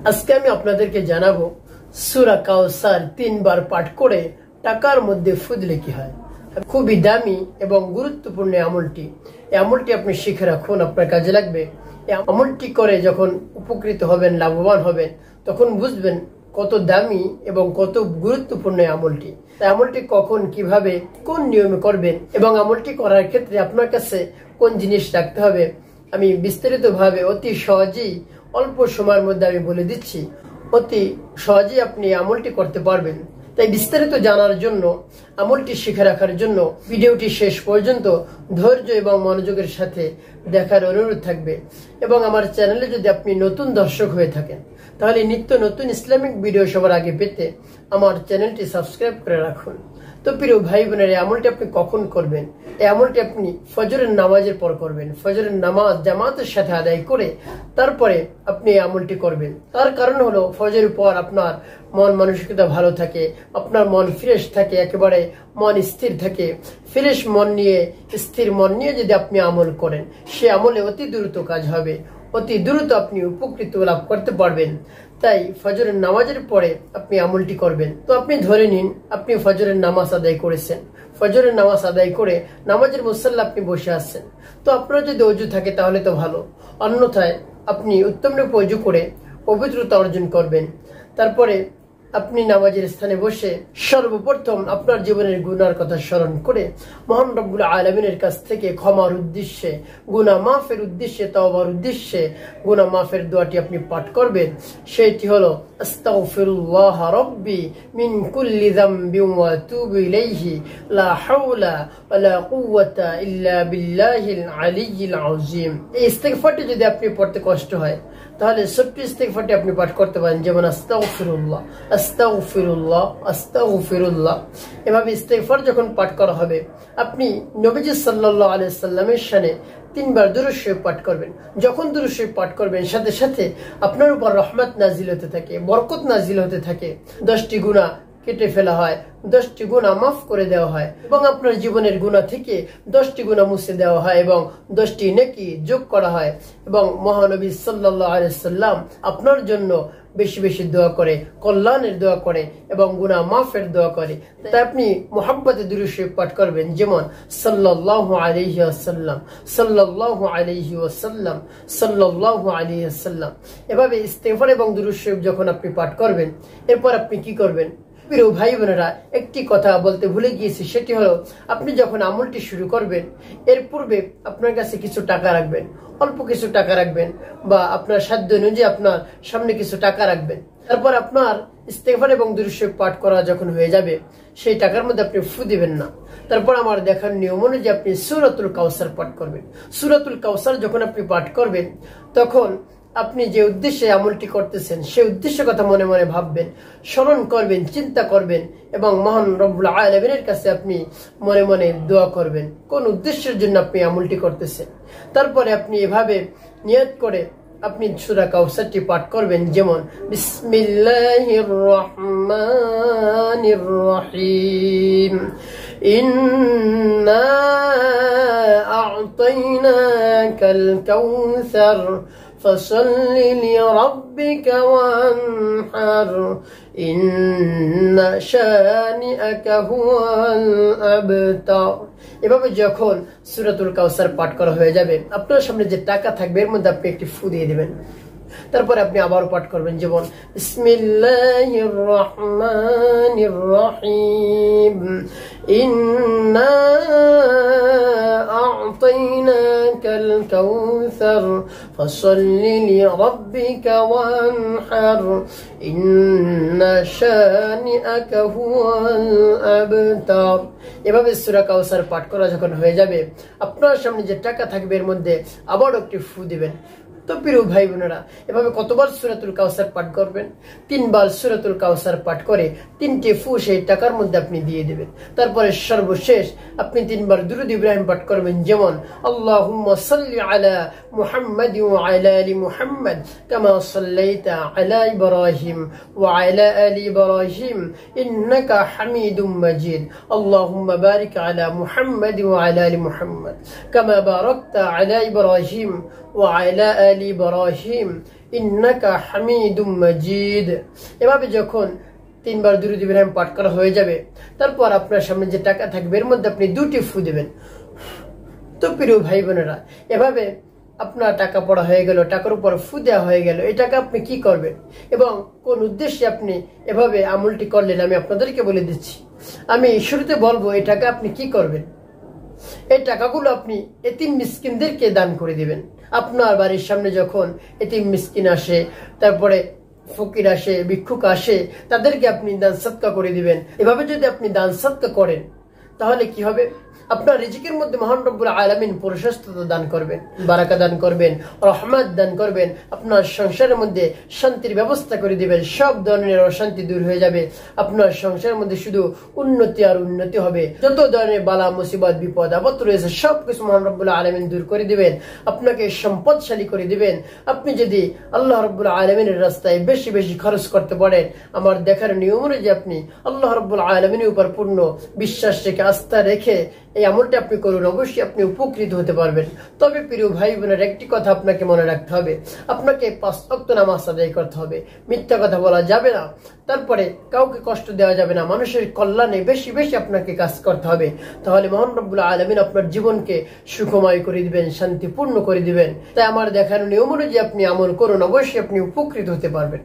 আজকে আমি আপনাদেরকে জানাবো সূরা কাউসার 3 বার পাঠ করে টাকার মধ্যে ফু দিলে কি হয়। খুবই দামি এবং গুরুত্বপূর্ণ আমলটি। এই আমলটি আপনি শিখে রাখুন, আপনার কাজে লাগবে। এই আমলটি করে যখন উপকৃত হবেন, লাভবান হবেন, তখন বুঝবেন কত দামি এবং কত গুরুত্বপূর্ণ আমলটি। তাই আমলটি কখন, কিভাবে, কোন নিয়মে করবেন এবং আমলটি করার ক্ষেত্রে আপনার কাছে কোন জিনিস রাখতে হবে আমি বিস্তারিতভাবে অতি সহজেই অল্প সময়ের মধ্যে আমি বলে দিচ্ছি। অতি সহজেই আপনি আমলটি করতে পারবেন। তাই বিস্তারিত জানার জন্য, আমলটি শিখে রাখার জন্য ভিডিওটি শেষ পর্যন্ত ধৈর্য এবং মনোযোগের সাথে দেখার অনুরোধ থাকবে। এবং আমার চ্যানেলে যদি আপনি নতুন দর্শক হয়ে থাকেন, তাহলে নিত্য নতুন ইসলামিক ভিডিও সবার আগে পেতে আমার চ্যানেলটি সাবস্ক্রাইব করে রাখুন। তো প্রিয় ভাই বোনের, এই আমলটি আপনি কখন করবেন? এই আমলটি আপনি ফজরের নামাজের পর করবেন। ফজরের নামাজ জামাতের সাথে আদায় করে তারপরে আপনি এই আমলটি করবেন। তার কারণ হলো ফজরের পর আপনার মন মানসিকতা ভালো থাকে, আপনার মন ফ্রেশ থাকে, একেবারে মন স্থির থাকে। ফ্রেশ মন নিয়ে, স্থির মন নিয়ে যদি আপনি আমল করেন, সে আমলে অতি দ্রুত কাজ হবে, অতি দ্রুত আপনি উপকৃত লাভ করতে পারবেন। তাই ফজরের নামাজের পরে আপনি আমলটি করবেন। তো আপনি ধরে নিন আপনি ফজরের নামাজ আদায় করেছেন। ফজরের নামাজ আদায় করে নামাজের মুসল্লা আপনি বসে আছেন। তো আপনার যদি অজু থাকে তাহলে তো ভালো, অন্যথায় আপনি উত্তম রূপে অজু করে পবিত্রতা অর্জন করবেন। তারপরে আপনি নামাজের স্থানে বসে সর্বপ্রথম আপনার জীবনের গুনার কথা স্মরণ করে মহান রব্বুল আলামিনের কাছ থেকে ক্ষমার উদ্দেশ্যে, গুনাহ মাফের উদ্দেশ্যে, তওবার উদ্দেশ্যে গুনাহ মাফের দোয়াটি আপনি পাঠ করবেন। সেটি হলো আস্তাগফিরুল্লাহ রাব্বি মিন কুল্লি যামবিন ওয়া আতুবু ইলাইহি লা হাওলা ওয়ালা কুওয়াতা ইল্লা বিল্লাহিল আলিয়্যিল আযীম। এই ইস্তিগফারটি যদি আপনি পড়তে কষ্ট হয়, তাহলে ছোট্ট ইস্তিগফারটি আপনি পাঠ করতে পারেন, যেমন আস্তাগফিরুল্লাহ, আস্তাগফিরুল্লাহ, আস্তাগফিরুল্লাহ। এভাবে ইস্তিগফার যখন পাঠ করা হবে, আপনি নবীজি সাল্লাল্লাহু আলাইহি সাল্লামের শানে 3 বার দুরূদ শরীফ পাঠ করবেন। যখন দুরূদ শরীফ পাঠ করবেন, সাথে সাথে আপনার উপর রহমত নাজিল হতে থাকে, বরকত নাজিল হতে থাকে। 10টি গুনাহ কেটে ফেলা হয়, 10টি গুনাহ মাফ করে দেওয়া হয় এবং আপনার জীবনের গুনাহ থেকে 10টি গুনাহ মুছে দেওয়া হয় এবং 10টি নেকি যোগ করা হয়। এবং মহানবী সাল্লাল্লাহু আলাইহি সাল্লাম আপনার জন্য বেশি বেশি দোয়া করে, কল্যাণের দোয়া করে এবং গুনাহ মাফের দোয়া করে। তাই আপনি মুহাব্বতে দুরূদ শরীফ পাঠ করবেন, যেমন সাল্লাল্লাহু আলাইহি ওয়াসাল্লাম, সাল্লাল্লাহু আলাইহি ওয়াসাল্লাম, সাল্লাল্লাহু আলাইহি ওয়াসাল্লাম। এভাবে ইস্তিগফার এবং দুরূদ শরীফ যখন আপনি পাঠ করবেন, এরপর আপনি কি করবেন? প্রিয় ভাই বোনেরা, একটি কথা বলতে ভুলে গিয়েছি, সেটি হলো আপনি যখন আমলটি শুরু করবেন, এর পূর্বে আপনার কাছে কিছু টাকা রাখবেন, অল্প কিছু টাকা রাখবেন বা আপনার সাধ্য অনুযায়ী আপনার সামনে কিছু টাকা রাখবেন। তারপর আপনার ইস্তিগফার এবং দুরূদ শরীফ পাঠ করা যখন হয়ে যাবে, সেই টাকার মধ্যে আপনি ফু দিবেন না। তারপর আমার দেখার নিয়ম অনুযায়ী আপনি সূরাতুল কাউসার পাঠ করবেন। সূরাতুল কাউসার যখন আপনি পাঠ করবেন, তখন আপনি যে উদ্দেশ্যে আমলটি করতেছেন, সেই উদ্দেশ্যের কথা মনে মনে ভাববেন, স্মরণ করবেন, চিন্তা করবেন এবং মহান রব্বুল আলামিনের কাছে আপনি মনে মনে দোয়া করবেন কোন উদ্দেশ্যের জন্য আপনি আমলটি করতেছেন। তারপরে আপনি এভাবে নিয়ত করে আপনি সূরা কাউসারটি পাঠ করবেন, যেমন বিসমিল্লাহির রহমানির রহিম, ইন্না আ'তাইনাকাল কাউসার فصل لربك وانحر إن شانئك هو الأبتر। এভাবে যখন সূরাতুল কাউসার পাঠ করা হয়ে যাবে, আপনার সামনে যে টাকা থাকবে এর মধ্যে আপনি একটি ফু দিয়ে দিবেন। তারপরে আপনি আবার পাঠ করবেন, যেমন বিসমিল্লাহির রহমানির রহিম, ইন্না আ'তাইনাকাল কাউসার ফাসাল্লি লিরাব্বিকা ওয়ানহার ইন্না শানিআকা হুয়াল আবতার। এভাবে সূরা কাউসার পাঠ করা যখন হয়ে যাবে, আপনার সামনে যে টাকা থাকবে এর মধ্যে আবার একটি ফু দিবেন। তো প্রিয় ভাই বোনেরা, এভাবে কতবার সূরাতুল কাউসার পাঠ করবেন? 3 বার সূরাতুল কাউসার পাঠ করে 3টি ফু সেই টাকার মধ্যে আপনি দিয়ে দিবেন। তারপরে সর্বশেষ আপনি 3 বার দুরূদ ইব্রাহিম পাঠ করবেন, যেমন আল্লাহুম্মা সাল্লি আলা মুহাম্মাদ ওয়া আলা আলি মুহাম্মাদ কামা সাল্লাইতা আলা ইব্রাহিম ওয়া আলা আলি ইব্রাহিম ইন্নাকা হামিদুম মাজিদ। আল্লাহুম্মা বারিক আলা মুহাম্মাদ ওয়া আলা আলি মুহাম্মাদ কামা বারাকতা আলা ইব্রাহিম وعلى آل إبراهيم ইন্নাকা হামিদুম মাজিদ। এভাবে যখন 3 বার দুরূদ ইব্রাহিম পাঠ করা হয়ে যাবে, তারপর আপনার সামনে যে টাকা থাকবে এর মধ্যে আপনি 2টি ফু দেবেন। তো প্রিয় ভাই বোনেরা, এভাবে আপনার টাকা পড়া হয়ে গেল, টাকার উপর ফু দেওয়া হয়ে গেল। এই টাকা আপনি কি করবেন এবং কোন উদ্দেশ্যে আপনি এভাবে আমলটি করলেন আমি আপনাদেরকে বলে দিচ্ছি। আমি শুরুতে বলবো এই টাকা আপনি কি করবেন। এই টাকাগুলো আপনি এতিম মিসকিনদেরকে দান করে দিবেন। আপনার বাড়ির সামনে যখন এতিম মিসকিন আসে, তারপরে ফকির আসে, ভিক্ষুক আসে, তাদেরকে আপনি দান সদকা করে দিবেন। এভাবে যদি আপনি দান সদকা করেন তাহলে কি হবে, আপনার রিজিকের মধ্যে মহান রব্বুল আলামিন প্রশস্ততা দান করবেন, বারাকা দান করবেন, রহমত দান করবেন। আপনার সংসারের মধ্যে শান্তির ব্যবস্থা করে দিবেন। সব ধরনের অশান্তি দূর হয়ে যাবে। আপনার সংসারের মধ্যে শুধু উন্নতি আর উন্নতি হবে। যত ধরনের বালা মুসিবত বিপদ আপদ রয়েছে সবকিছু মহান রব্বুল আলামিন দূর করে দিবেন, আপনাকে সম্পদশালী করে দিবেন। আপনি যদি আল্লাহ রব্বুল আলামিনের রাস্তায় বেশি বেশি খরচ করতে পারেন, আমার দেখার নিয়ম অনুযায়ী আপনি আল্লাহ রব্বুল আলামিনের উপর পূর্ণ বিশ্বাস রেখে, আস্থা রেখে এই আমলটা আপনি করুন, অবশ্যই আপনি উপকৃত হতে পারবেন। তবে প্রিয় ভাই বোনের, একটি কথা আপনাকে মনে রাখতে হবে, আপনাকে 5 ওয়াক্ত নামাজ আদায় করতে হবে, মিথ্যা কথা বলা যাবে না, তারপরে কাউকে কষ্ট দেওয়া যাবে না, মানুষের কল্যাণে বেশি বেশি আপনাকে কাজ করতে হবে। তাহলে মহান রব্বুল আলামিন আপনার জীবনকে সুখময় করে দিবেন, শান্তিপূর্ণ করে দিবেন। তাই আমার দেখানো নিয়ম অনুযায়ী আপনি আমল করুন, অবশ্যই আপনি উপকৃত হতে পারবেন।